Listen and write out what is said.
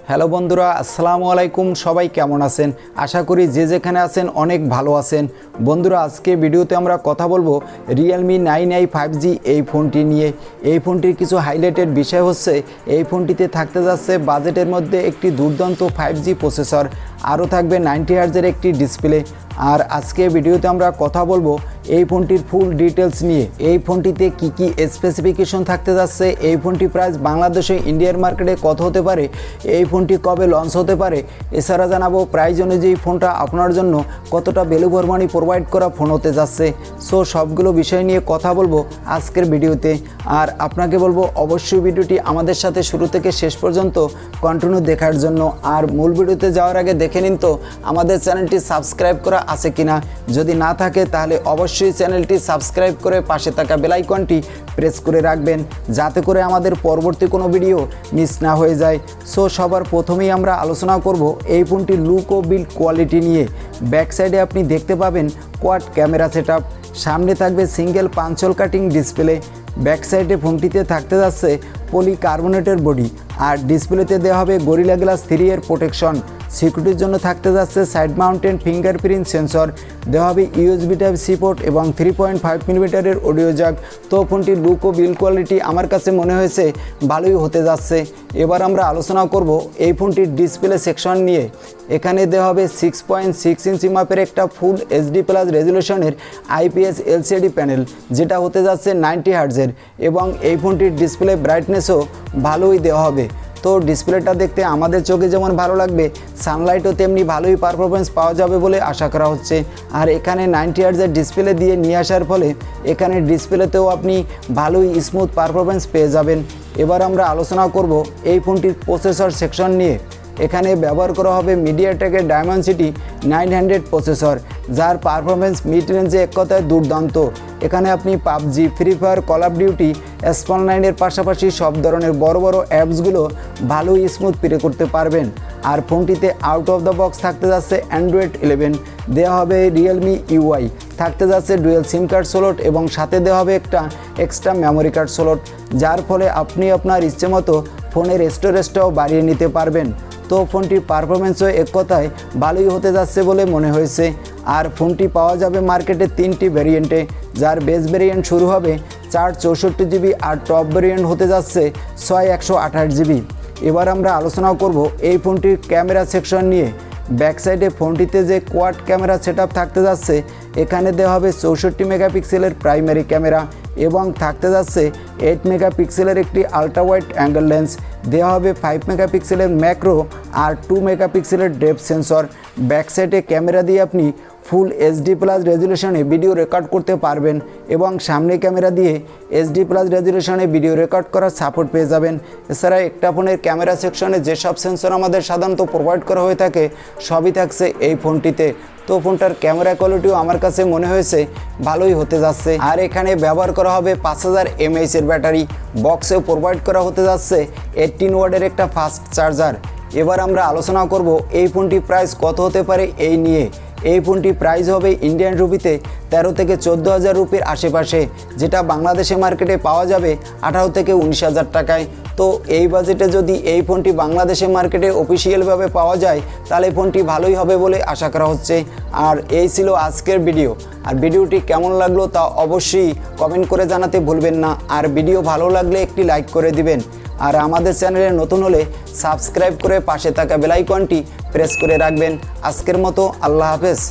Hello বন্ধুরা, আসসালামু আলাইকুম। সবাই কেমন আছেন? আশা করি যে যেখানে আছেন অনেক ভালো আছেন। বন্ধুরা, আজকে ভিডিওতে আমরা কথা বলবো Realme 9i 5G এই ফোনটি নিয়ে। এই ফোনটির কিছু হাইলাইটেড বিষয় হচ্ছে, এই ফোনটিতে থাকতে যাচ্ছে বাজেটের মধ্যে একটি দুর্দান্ত 5G প্রসেসর, আরও থাকবে 90 হার্জের একটি ডিসপ্লে। আর আজকে ভিডিওতে আমরা কথা বলবো এই ফোনটির ফুল ডিটেলস নিয়ে। এই ফোনটিতে কি কি স্পেসিফিকেশন থাকতে যাচ্ছে, এই ফোনটি প্রাইস বাংলাদেশে ইন্ডিয়ার মার্কেটে কত হতে পারে, এই ফোনটি কবে লঞ্চ হতে পারে, এছাড়া জানাবো প্রাইস অনুযায়ী ফোনটা আপনার জন্য কতটা ভ্যালু ফর মানি প্রোভাইড করা ফোন হতে যাচ্ছে। সো সবগুলো বিষয় নিয়ে কথা বলবো আজকের ভিডিওতে। আর আপনাকে বলবো অবশ্যই ভিডিওটি আমাদের সাথে শুরু থেকে শেষ পর্যন্ত কন্টিনিউ দেখার জন্য। আর মূল ভিডিওতে যাওয়ার আগে দেখে নিন তো আমাদের চ্যানেলটি সাবস্ক্রাইব করা আছে কিনা। যদি না থাকে তাহলে অবশ্যই চ্যানেলটি সাবস্ক্রাইব করে পাশে থাকা বেল আইকনটি প্রেস করে রাখবেন, যাতে করে আমাদের পরবর্তী কোনো ভিডিও মিস না হয়ে যায়। সো সবার প্রথমেই আমরা আলোচনা করব এই ফোনটির লুক ও বিল্ড কোয়ালিটি নিয়ে। ব্যাক সাইডে আপনি দেখতে পাবেন কোয়াড ক্যামেরা সেটআপ, সামনে থাকবে সিঙ্গেল পাঞ্চল কাটিং ডিসপ্লে। ব্যাক সাইডে ফোনটিতে থাকতে যাচ্ছে পলিকার্বনেটের বডি, আর ডিসপ্লেতে দেওয়া হবে গরিলা গ্লাস 3 এর প্রোটেকশন। সিকিউরিটির জন্য থাকতে যাচ্ছে সাইড মাউন্টেন ফিঙ্গারপ্রিন্ট সেন্সর, দেওয়া হবে ইউএসবি টাইপ সি পোর্ট এবং 3.5 মিলিমিটারের অডিও জ্যাক। তো ফোনটির লুক ও বিল্ড কোয়ালিটি আমার কাছে মনে হয়েছে ভালোই হতে যাচ্ছে। এবার আমরা আলোচনা করব এই ফোনটির ডিসপ্লে সেকশন নিয়ে। এখানে দেওয়া হবে 6.6 ইঞ্চি মাপের একটা ফুল এইচডি প্লাস রেজুলেশনের আইপিএস এলসিডি প্যানেল, যেটা হতে যাচ্ছে 90 হার্জের, এবং এই ফোনটির ডিসপ্লে ব্রাইটনেসও ভালোই দেওয়া হবে। তো ডিসপ্লেটা দেখতে আমাদের চোখে যেমন ভালো লাগবে, সানলাইটও তেমনি ভালোই পারফরমেন্স পাওয়া যাবে বলে আশা করা হচ্ছে। আর এখানে 90 হার্জের ডিসপ্লে দিয়ে নিয়ে আসার ফলে এখানে ডিসপ্লেতেও আপনি ভালোই স্মুথ পারফরমেন্স পেয়ে যাবেন। এবার আমরা আলোচনা করব এই ফোনটির প্রসেসর সেকশন নিয়ে। এখানে ব্যবহার করা হবে মিডিয়াটেকের ডায়মেনসিটি 900 প্রসেসর, যার পারফরমেন্স মিড রেঞ্জে এক কথায় দুর্দান্ত। এখানে আপনি PUBG, Free Fire, Call of Duty, স্পল 9-এর পাশাপাশি সব ধরনের বড় বড় অ্যাপসগুলো ভালোই স্মুথ প্লে করতে পারবেন। আর ফোনটিতে আউট অফ দ্য বক্স থাকতে যাচ্ছে অ্যান্ড্রয়েড 11, দেওয়া হবে Realme UI, থাকতে যাচ্ছে ডুয়েল সিম কার্ড স্লট, এবং সাথে দেওয়া হবে একটা এক্সট্রা মেমোরি কার্ড স্লট, যার ফলে আপনি আপনার ইচ্ছে মতো ফোনের স্টোরেজটাও বাড়িয়ে নিতে পারবেন। তো ফোনটির পারফরমেন্সও এক কথায় ভালোই হতে যাচ্ছে বলে মনে হয়েছে। আর ফোনটি পাওয়া যাবে মার্কেটে 3টি ভ্যারিয়েন্টে, যার বেস ভ্যারিয়েন্ট শুরু হবে 464 জিবি, আর টপ ভ্যারিয়েন্ট হতে যাচ্ছে 6128 জিবি। এবার আমরা আলোচনা করব এই ফোনটির ক্যামেরা সেকশন নিয়ে। ব্যাক সাইডে ফোনটিতে যে কোয়াড ক্যামেরা সেটআপ থাকতে যাচ্ছে, এখানে দেওয়া হবে 64 মেগাপিক্সেলের প্রাইমারি ক্যামেরা, এবং থাকতে যাচ্ছে 8 মেগাপিক্সেলের একটি আলট্রা ওয়াইড অ্যাঙ্গেল লেন্স, দেওয়া হবে 5 মেগাপিক্সেলের ম্যাক্রো আর 2 মেগাপিক্সেলের ডেপথ সেন্সর। ব্যাক সাইডে ক্যামেরা দিয়ে আপনি ফুল এইচডি প্লাস রেজুলেশনে ভিডিও রেকর্ড করতে পারবেন, এবং সামনে ক্যামেরা দিয়ে এইচডি প্লাস রেজুলেশনে ভিডিও রেকর্ড করার সাপোর্ট পেয়ে যাবেন। এছাড়া একটা ফোনের ক্যামেরা সেকশনে যেসব সেন্সর আমাদের সাধারণত প্রোভাইড করা হয়ে থাকে সবই থাকছে এই ফোনটিতে। তো ফোনটার ক্যামেরা কোয়ালিটিও আমার কাছে মনে হয়েছে ভালোই হতে যাচ্ছে। আর এখানে ব্যবহার করা হবে 5000 mAh এর ব্যাটারি, বক্সেও প্রোভাইড করা হতে যাচ্ছে 18 ওয়াটের একটা ফাস্ট চার্জার। এবার আমরা আলোচনা করব এই ফোনটি প্রাইস কত হতে পারে এই নিয়ে। এই ফোনটি প্রাইস হবে ইন্ডিয়ান রুপিতে 13 থেকে 14,000 রুপির আশেপাশে, যেটা বাংলাদেশে মার্কেটে পাওয়া যাবে 18 থেকে 19,000 টাকায়। তো এই বাজেটে যদি এই ফোনটি বাংলাদেশে মার্কেটে অফিসিয়ালভাবে পাওয়া যায়, তাহলে ফোনটি ভালোই হবে বলে আশা করা হচ্ছে। আর এই ছিল আজকের ভিডিও। আর ভিডিওটি কেমন লাগলো তা অবশ্যই কমেন্ট করে জানাতে ভুলবেন না। আর ভিডিও ভালো লাগলে একটি লাইক করে দিবেন। আর আমাদের চ্যানেলে নতুন হলে সাবস্ক্রাইব করে পাশে থাকা বেল আইকনটি প্রেস করে রাখবেন। আজকের মতো আল্লাহ হাফেজ।